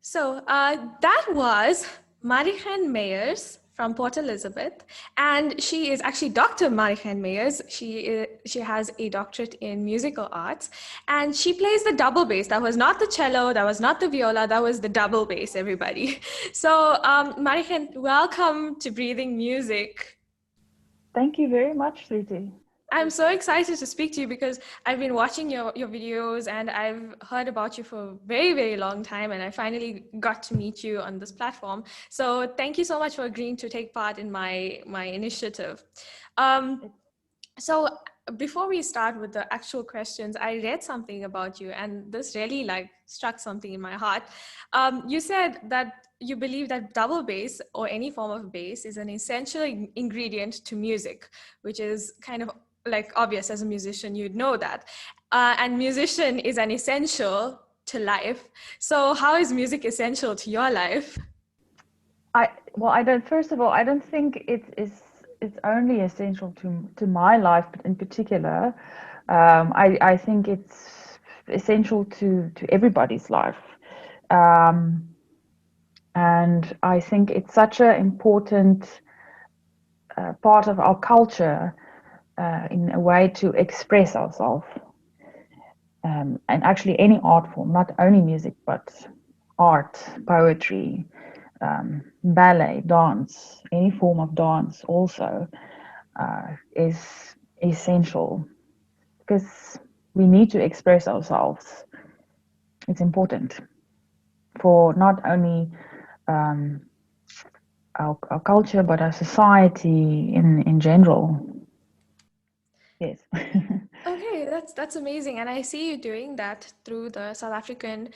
So that was Mariechen Meyers from Port Elizabeth, and she is actually Dr. Mariechen Meyers. She has a doctorate in musical arts, and she plays the double bass. That was not the cello, that was not the viola, that was the double bass, everybody. So Mariechen, welcome to Breathing Music. Thank you very much, Shruti. I'm so excited to speak to you because I've been watching your videos and I've heard about you for a very, very long time, and I finally got to meet you on this platform. So thank you so much for agreeing to take part in my initiative. So before we start with the actual questions, I read something about you, and this really struck something in my heart. You said that you believe that double bass or any form of bass is an essential ingredient to music, which is kind of obvious. As a musician, you'd know that. And musician is an essential to life. So how is music essential to your life? First of all, I don't think it's only essential to my life, but in particular, I think it's essential to everybody's life. And I think it's such an important part of our culture in a way to express ourselves. And actually any art form, not only music, but art, poetry, ballet, dance, any form of dance also is essential because we need to express ourselves. It's important for not only our culture, but our society in general. Yes. Okay, that's amazing. And I see you doing that through the South African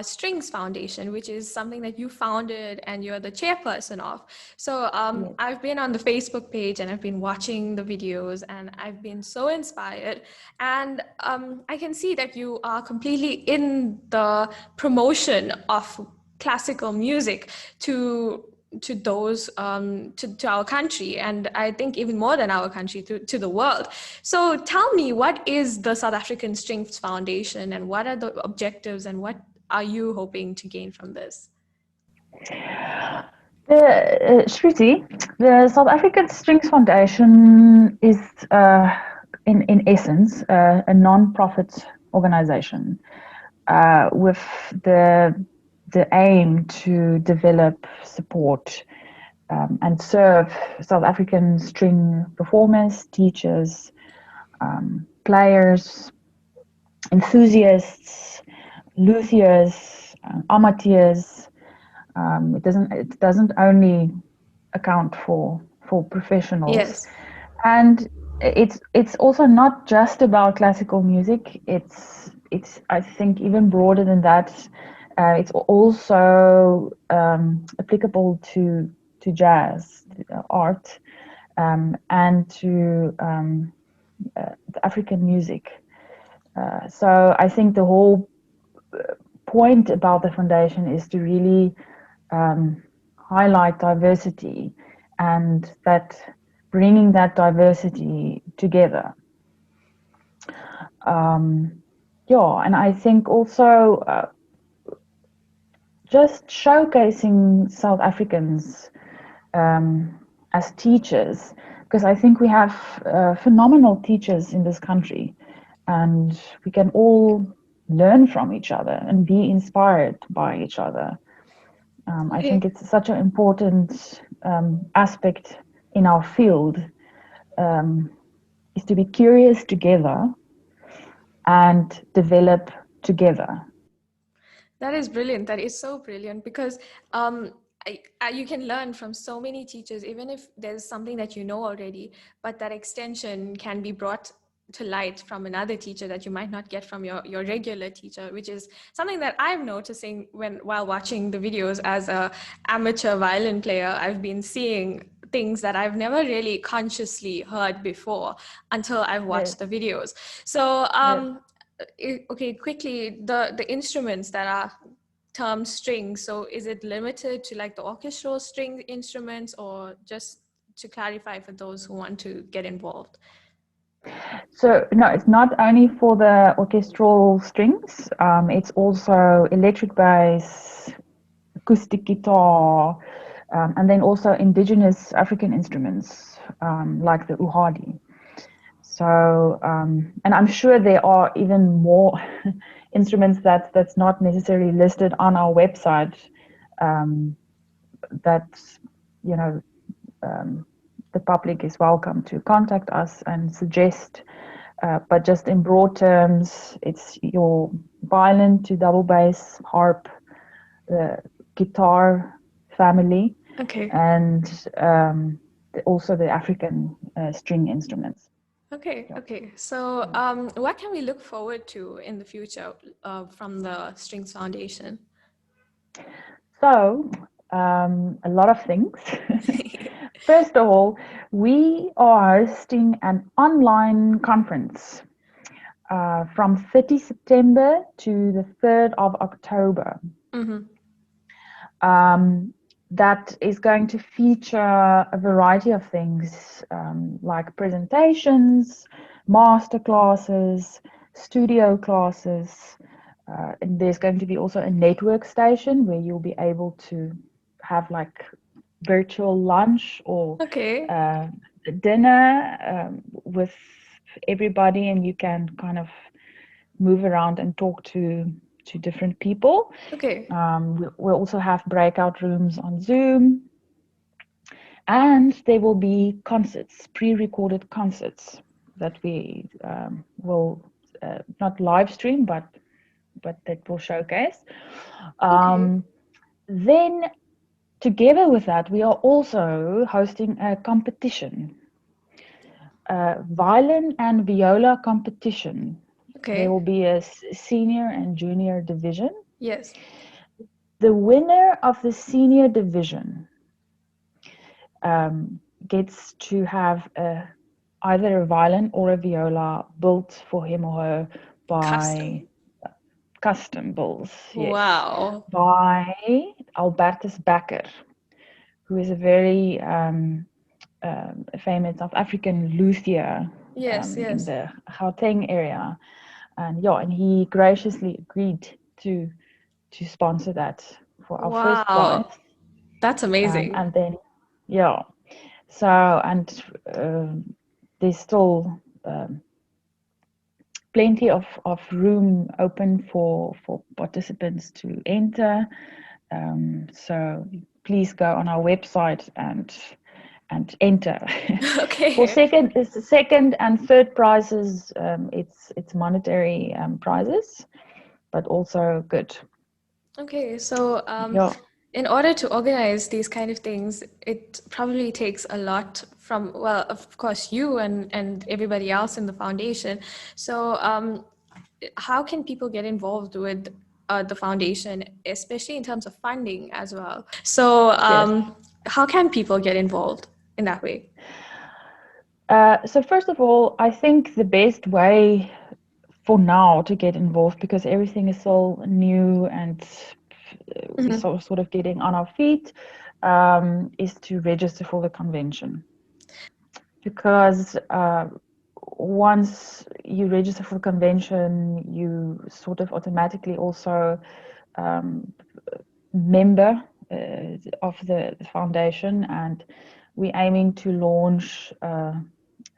Strings Foundation, which is something that you founded and you're the chairperson of. So Yes. I've been on the Facebook page and I've been watching the videos and I've been so inspired. And I can see that you are completely in the promotion of classical music to those to our country, and I think even more than our country, to the world. So tell me, what is the South African Strings Foundation and what are the objectives and what are you hoping to gain from this? Shruti, the South African Strings Foundation is, in essence, a non-profit organization with the aim to develop, support, and serve South African string performers, teachers, players, enthusiasts, luthiers, amateurs. It doesn't only account for professionals. Yes. And it's also not just about classical music. It's I think even broader than that. It's also applicable to jazz, art, and to the African music. So I think the whole point about the foundation is to really highlight diversity, and that bringing that diversity together. And I think also just showcasing South Africans as teachers, because I think we have phenomenal teachers in this country, and we can all learn from each other and be inspired by each other. I Okay. think it's such an important aspect in our field, is to be curious together and develop together. That is brilliant. That is so brilliant because you can learn from so many teachers, even if there's something that you know already, but that extension can be brought to light from another teacher that you might not get from your regular teacher, which is something that I'm noticing while watching the videos as a amateur violin player. I've been seeing things that I've never really consciously heard before until I've Yes, watched the videos. So yes. okay, quickly, the instruments that are termed strings, so is it limited to like the orchestral string instruments, or just to clarify for those who want to get involved? So no, it's not only for the orchestral strings. It's also electric bass, acoustic guitar, and then also indigenous African instruments like the uhadi. So, and I'm sure there are even more instruments that's not necessarily listed on our website, that you know the public is welcome to contact us and suggest. But just in broad terms, it's your violin to double bass, harp, the guitar family, Okay. and also the African string instruments. Okay, Yeah. okay. So, what can we look forward to in the future from the Strings Foundation? So, a lot of things. First of all, we are hosting an online conference from 30 September to the 3rd of October. Mm-hmm. That is going to feature a variety of things, like presentations, master classes, studio classes. And there's going to be also a network station where you'll be able to have like virtual lunch or Okay, uh, dinner with everybody, and you can kind of move around and talk to different people. okay, We'll also have breakout rooms on Zoom, and there will be concerts, pre-recorded concerts that we will not live stream, but that will showcase. okay. Um, then, together with that, we are also hosting a competition, violin and viola competition. There will Okay. be a senior and junior division. Yes. The winner of the senior division gets to have either a violin or a viola built for him or her by Custom. custom builds, yes, Wow. by Albertus Bakker, who is a very famous South African luthier Yes, in yes. the Gauteng area. And yeah, and he graciously agreed to sponsor that for our first prize. Wow. That's amazing. And then, yeah, so, and there's still plenty of room open for participants to enter. So please go on our website and enter. For Okay. second and third prizes, it's monetary prizes, but also good. Okay, so Yeah. in order to organize these kind of things, it probably takes a lot from, well, of course, you and everybody else in the foundation. So how can people get involved with the foundation, especially in terms of funding as well? So Yes. how can people get involved in that way? So first of all, I think the best way for now to get involved, because everything is so new and we're Mhm. sort of getting on our feet, is to register for the convention. Because once you register for the convention, you sort of automatically also member of the foundation, and we're aiming to launch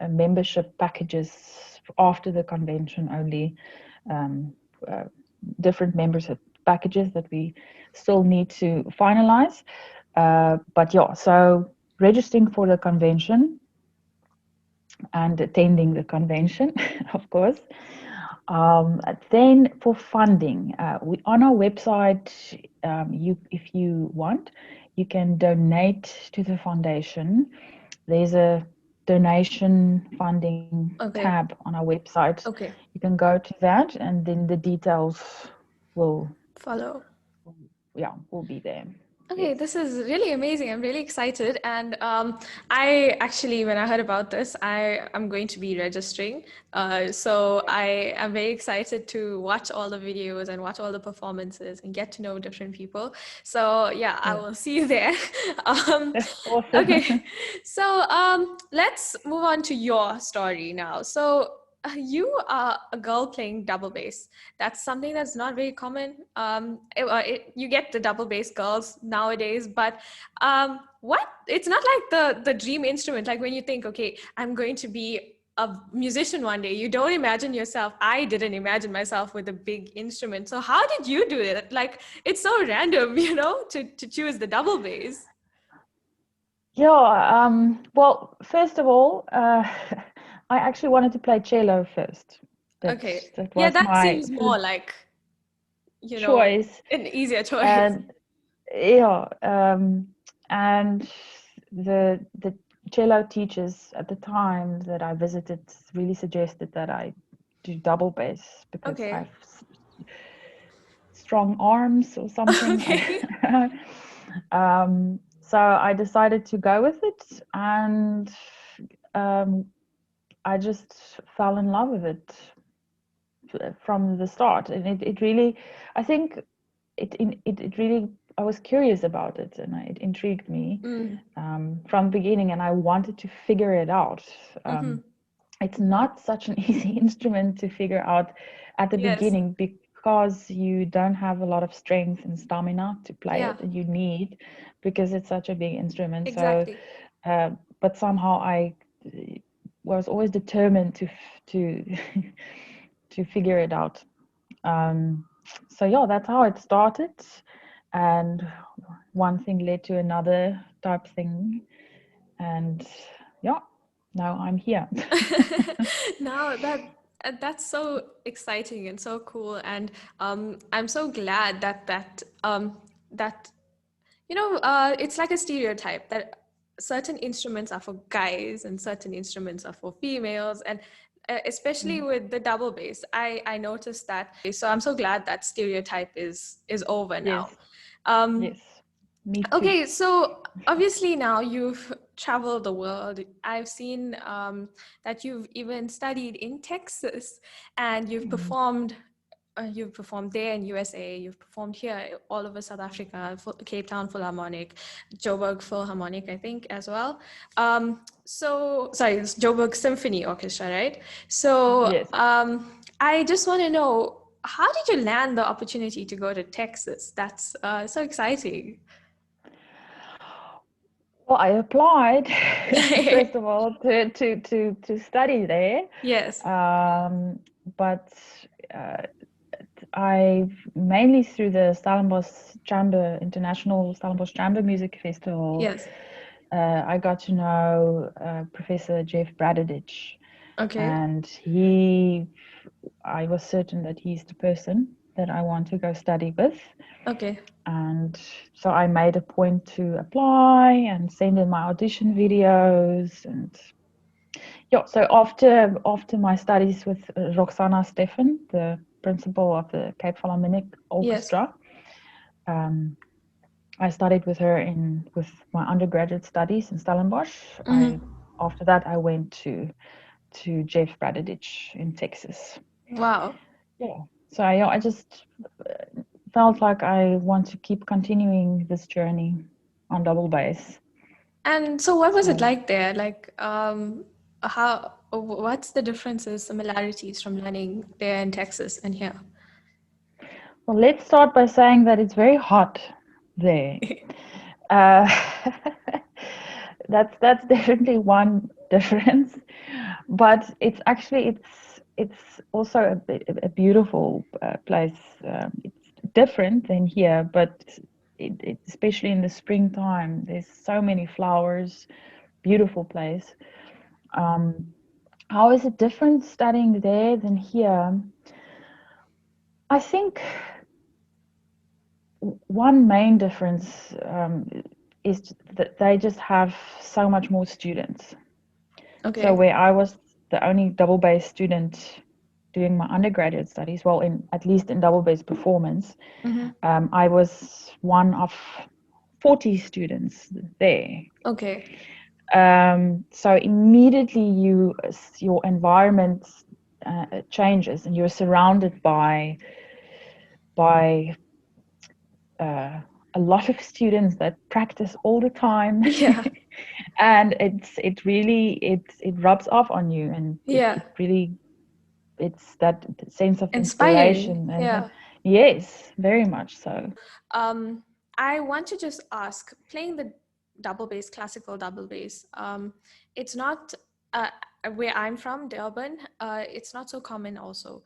membership packages after the convention only, uh, different membership packages that we still need to finalize. But yeah, so registering for the convention and attending the convention, of course. Then for funding, we on our website, if you want, you can donate to the foundation. There's a donation funding Okay. tab on our website. Okay. You can go to that, and then the details will, Follow. yeah, will be there. Okay, Yes. this is really amazing. I'm really excited. And I actually, when I heard about this, I am going to be registering. So I am very excited to watch all the videos and watch all the performances and get to know different people. So yeah, I Yeah. will see you there. Um, Awesome. okay, so let's move on to your story now. So you are a girl playing double bass. That's something that's not very common. You get the double bass girls nowadays, but what? It's not like the dream instrument. Like when you think, okay, I'm going to be a musician one day, you don't imagine yourself. I didn't imagine myself with a big instrument. So how did you do it? Like it's so random, to choose the double bass. Yeah, well, first of all, I actually wanted to play cello first. That Okay. that Yeah, was that my seems more like, you know, choice, an easier choice. and yeah, and the cello teachers at the time that I visited really suggested that I do double bass because I Okay. have strong arms or something. Okay. So I decided to go with it, and um, I just fell in love with it from the start. And it really, I think it really, I was curious about it, and it intrigued me Mm. from the beginning, and I wanted to figure it out. Mm-hmm. It's not such an easy instrument to figure out at the Yes. beginning because you don't have a lot of strength and stamina to play Yeah, it, and you need, because it's such a big instrument. So, exactly. but somehow I was always determined to to figure it out. Um, so yeah, that's how it started, and one thing led to another type thing, and yeah, now I'm here. Now that's so exciting and so cool, and I'm so glad that it's like a stereotype that certain instruments are for guys and certain instruments are for females, and especially Mm. with the double bass, I noticed that. So I'm so glad that stereotype is over now. Yes, Um, yes, me too. Okay, so obviously now you've traveled the world. I've seen that you've even studied in Texas, and you've Mm. performed. You've performed there in USA. You've performed here all over South Africa, Cape Town Philharmonic, Joburg Philharmonic, I think, as well. So sorry, it's Joburg Symphony Orchestra, right? So Yes. I just want to know, how did you land the opportunity to go to Texas? That's so exciting. Well, I applied first of all to study there, Yes. um, but uh, I mainly through the Stellenbosch Chamber International Stellenbosch Chamber Music Festival. Yes. I got to know Professor Jeff Bradadich, Okay. and I was certain that he's the person that I want to go study with. Okay. And so I made a point to apply and send in my audition videos. And yeah, so after my studies with Roxana Steffen, the principal of the Cape Philharmonic Yes. Orchestra, um, I studied with her with my undergraduate studies in Stellenbosch. Mm-hmm. After that I went to Jeff Bradadich in Texas. Wow. Yeah. So yeah, I just felt like I want to keep continuing this journey on double bass. And so what was it So, like there? Like, what's the differences, similarities from learning there in Texas and here? well, let's start by saying that it's very hot there. Uh, that's definitely one difference, but it's it's also a beautiful place. It's different than here, but especially in the springtime, there's so many flowers. Beautiful place. Um, how is it different studying there than here? I think one main difference is that they just have so much more students. So Okay. where I was the only double bass student doing my undergraduate studies, well, in at least in double bass performance, Mm-hmm. I was one of 40 students there. Okay. So immediately your environment changes, and you're surrounded by a lot of students that practice all the time. Yeah. And it rubs off on you, and Yeah. it really, it's that sense of Inspiring. inspiration. And Yeah. yes, very much so. Um, I want to just ask, playing the double bass, classical double bass, it's not uh, where I'm from, Durban. It's not so common also.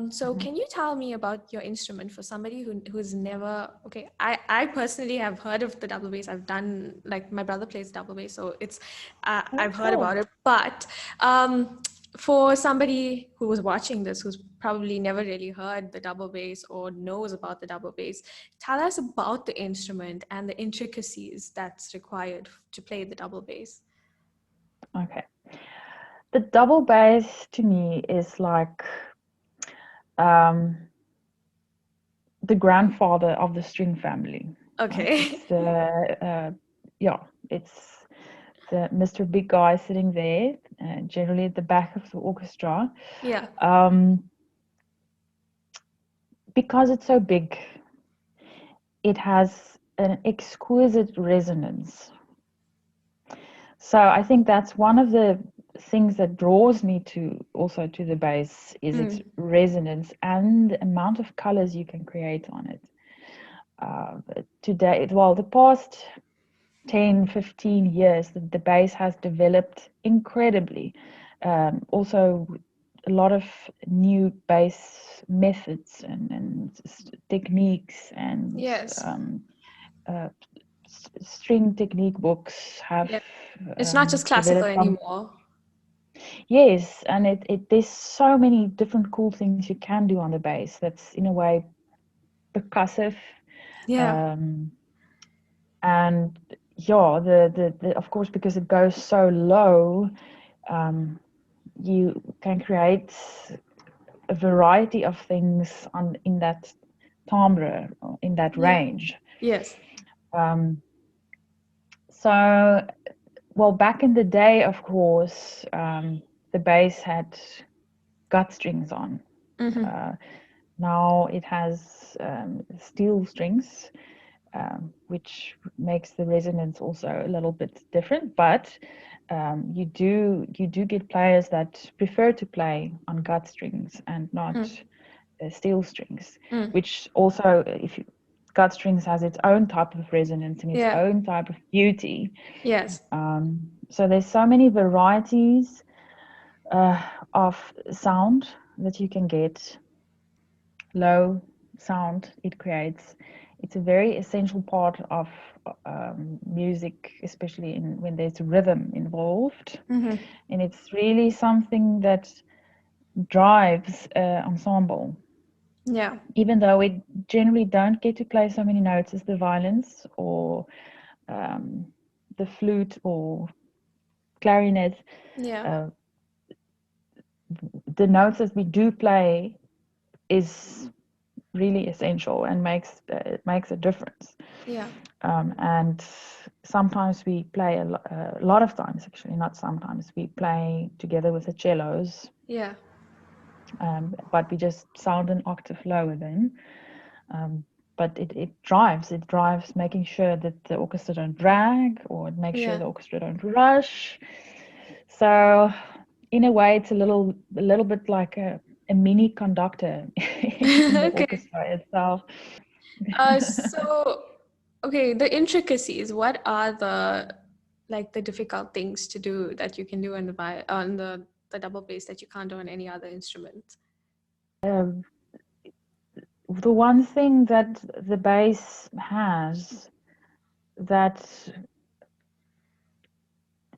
So Mhm. can you tell me about your instrument for somebody who's never, okay, I personally have heard of the double bass. I've done, like my brother plays double bass, so it's, Oh, I've heard cool. about it, but for somebody who was watching this, who's probably never really heard the double bass or knows about the double bass, tell us about the instrument and the intricacies that's required to play the double bass. Okay. The double bass to me is like um, the grandfather of the string family, right? Okay. It's the yeah, it's the Mr. Big Guy sitting there, generally at the back of the orchestra, Yeah. um, because it's so big. It has an exquisite resonance. So I think that's one of the things that draws me to the bass is its Mm. resonance and the amount of colors you can create on it. Today, well, the past 10, 15 years, the bass has developed incredibly. Also, a lot of new bass methods and techniques and Yes. uh, string technique books have Yeah. It's not just classical developed some. anymore. Yes, and there's so many different cool things you can do on the bass that's in a way percussive. Yeah. um, and yeah, the of course, because it goes so low, um, you can create a variety of things on in that timbre, or in that Yeah. range. Yes. um, so well, back in the day, of course, the bass had gut strings on. Mm-hmm. uh, Now it has steel strings, which makes the resonance also a little bit different. But you do get players that prefer to play on gut strings and not Mm. steel strings, Mm. which also, if you, gut strings has its own type of resonance and its Yeah. own type of beauty. Yes. So there's so many varieties of sound that you can get, low sound it creates. It's a very essential part of music, especially when there's rhythm involved. Mm-hmm. And it's really something that drives ensemble. Yeah. Even though we generally don't get to play so many notes as the violins or um, the flute or clarinet, Yeah. uh, the notes that we do play is really essential and makes a difference. Yeah. And sometimes we play a lot of times, actually, not sometimes, we play together with the cellos, Yeah. but we just sound an octave lower then. But it drives making sure that the orchestra don't drag, or it makes sure Yeah. the orchestra don't rush. So in a way, it's a little bit like a mini conductor in the Okay. orchestra itself. So, okay, the intricacies, what are the, like, the difficult things to do that you can do on the the double bass that you can't do on any other instrument? Um, the one thing that the bass has that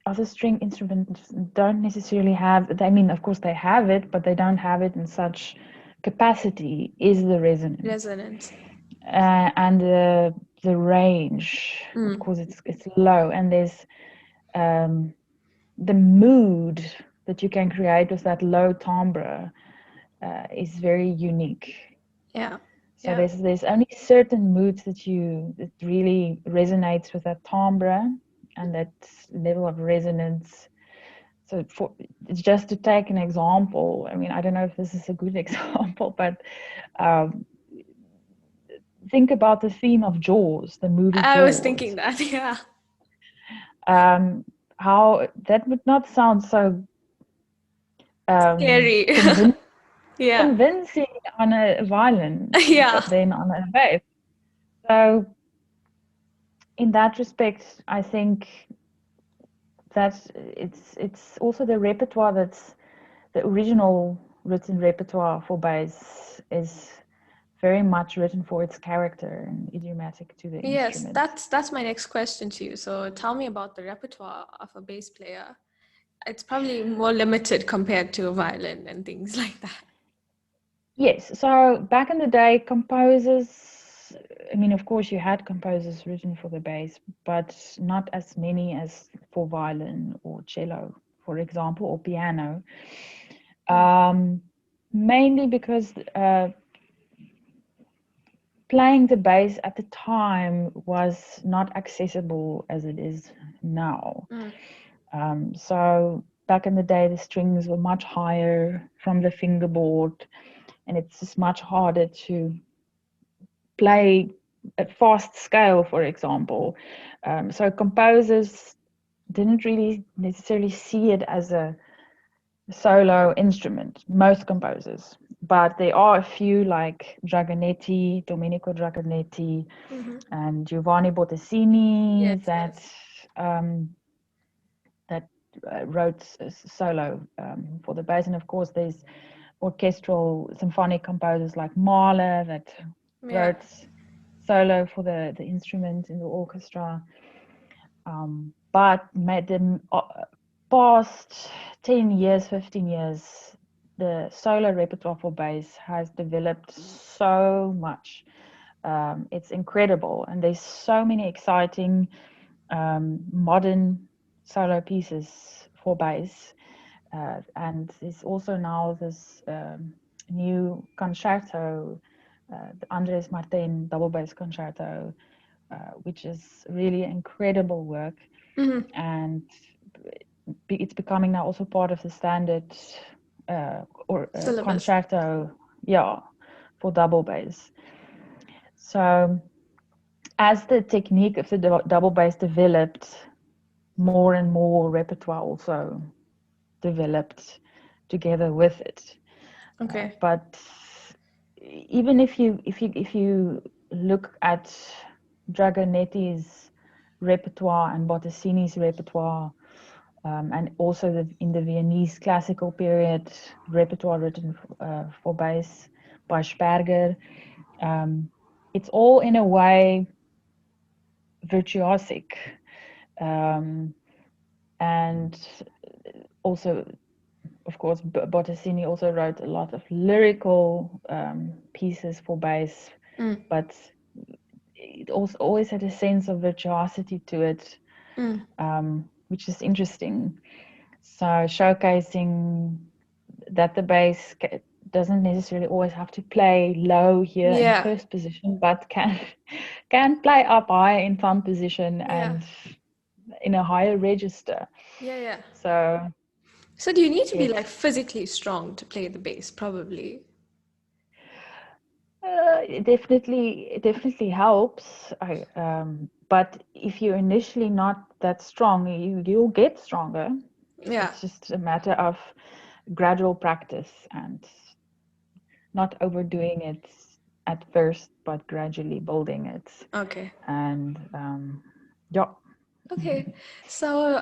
other string instruments don't necessarily have, I mean, of course they have it, but they don't have it in such capacity, is the resonance. Resonance. And the range, of course, it's low, and there's the mood that you can create with that low timbre is very unique. Yeah. So Yeah. there's only certain moods that really resonates with that timbre and that level of resonance. So it's just to take an example. I mean, I don't know if this is a good example, but think about the theme of Jaws, the movie I was Jaws. thinking that, yeah. How that would not sound so Scary. Yeah. convincing on a violin, Yeah. but then on a bass. So in that respect, I think that it's also the repertoire that's the original written repertoire for bass is very much written for its character and idiomatic to the Yes, instrument. that's my next question to you. So tell me about the repertoire of a bass player. It's probably more limited compared to a violin and things like that. Yes, so back in the day, composers, I mean, of course, you had composers written for the bass, but not as many as for violin or cello, for example, or piano. Mainly because playing the bass at the time was not accessible as it is now. So back in the day, the strings were much higher from the fingerboard, and it's just much harder to play at fast scale, for example. So composers didn't really necessarily see it as a solo instrument, most composers. But there are a few like Dragonetti, Domenico Dragonetti, and Giovanni Bottesini Yes, that yes. that wrote solo for the bass. And of course, there's orchestral symphonic composers like Mahler that Yeah. wrote solo for the instrument in the orchestra. But the past 10 years, 15 years, the solo repertoire for bass has developed so much. It's incredible, and there's so many exciting modern solo pieces for bass. And there's also now this new concerto, the Andres Martin double bass concerto, which is really incredible work. And it's becoming now also part of the standard Syllabus. concerto, yeah, for double bass. So as the technique of the double bass developed, more and more repertoire also developed together with it. Okay. But even if you look at Dragonetti's repertoire and Bottesini's repertoire, and also in the Viennese classical period repertoire written for bass by Sperger, it's all in a way virtuosic, and also, of course, Bottesini also wrote a lot of lyrical pieces for bass, but it also always had a sense of virtuosity to it, which is interesting. So showcasing that the bass doesn't necessarily always have to play low here in Yeah. first position, but can play up high in thumb position Yeah. and in a higher register. Yeah, yeah. So So do you need to be yes, like physically strong to play the bass? Probably. it definitely helps. But if you're initially not that strong, you'll get stronger. Yeah. It's just a matter of gradual practice and not overdoing it at first, but gradually building it. Okay. And yeah, Okay, so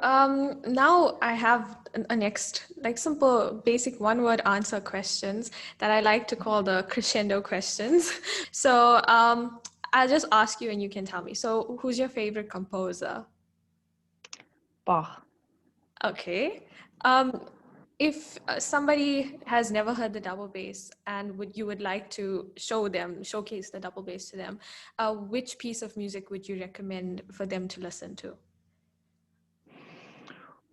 now I have a next, like simple, basic one-word answer questions that I like to call the crescendo questions. So I'll just ask you and you can tell me. So who's your favorite composer? Bach. Okay. If somebody has never heard the double bass and you would like to showcase the double bass to them, which piece of music would you recommend for them to listen to?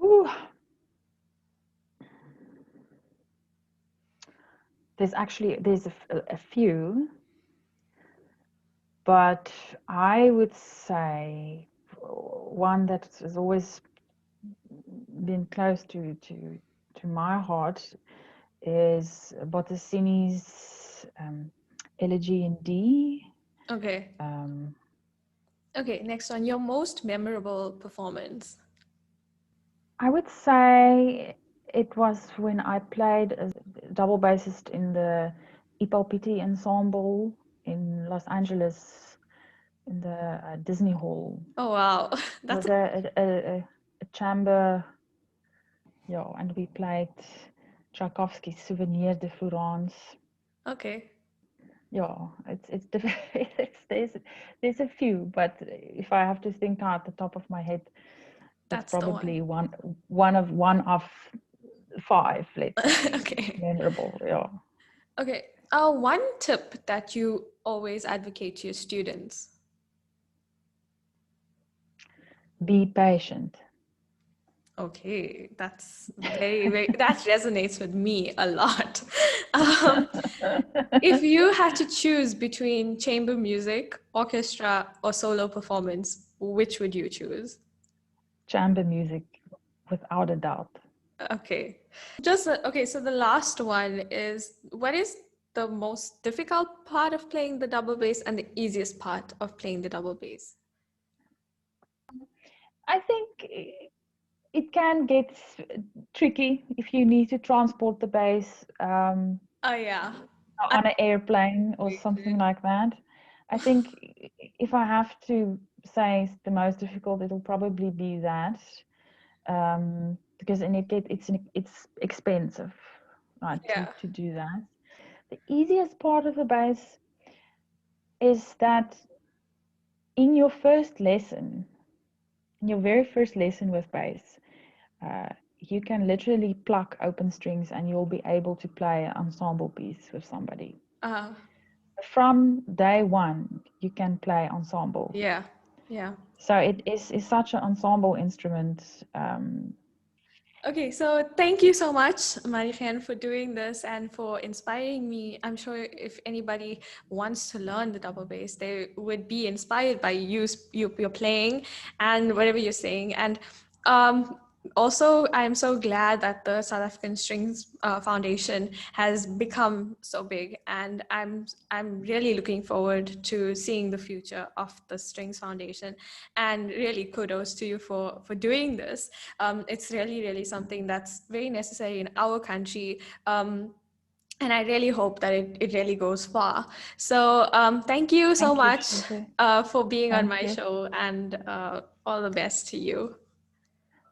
Ooh. There's a few, but I would say one that has always been close to my heart is Bottasini's Elegy in D. Okay. Um, Okay, next one, your most memorable performance. I would say it was when I played as double bassist in the Ipalpiti ensemble in Los Angeles in the Disney Hall. Oh, wow. It was a chamber, yeah, and we played Tchaikovsky's Souvenir de Florence. Okay. Yeah, it's different. There's a few, but if I have to think out the top of my head, that's That's the one. probably one of five, let's say, Okay. memorable. Yeah. Okay. One tip that you always advocate to your students. Be patient. Okay, that's that resonates with me a lot. Um, if you had to choose between chamber music, orchestra, or solo performance, which would you choose? Chamber music, without a doubt. Okay. Okay, so the last one is what is the most difficult part of playing the double bass and the easiest part of playing the double bass? I think it can get tricky if you need to transport the bass Oh yeah. on an airplane or something like that. I think if I have to say the most difficult, it'll probably be that, because it's expensive, right, Yeah. to do that. The easiest part of the bass is that in your first lesson, in your very first lesson with bass, you can literally pluck open strings and you'll be able to play an ensemble piece with somebody. Uh, From day one, you can play ensemble. yeah. Yeah. So it is such an ensemble instrument. Okay, so thank you so much, Marichen, for doing this and for inspiring me. I'm sure if anybody wants to learn the double bass, they would be inspired by you're playing and whatever you're saying. And um, also, I'm so glad that the South African Strings Foundation has become so big, and I'm really looking forward to seeing the future of the Strings Foundation. And really, kudos to you for doing this. It's really something that's very necessary in our country. And I really hope that it really goes far. So thank you so Thank you, much Shruti. for being on Thank my you. show, and all the best to you.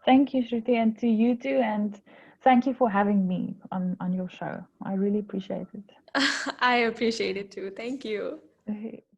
Thank you, Shruti, and to you too. And thank you for having me on your show. I really appreciate I appreciate it too. Thank you. it.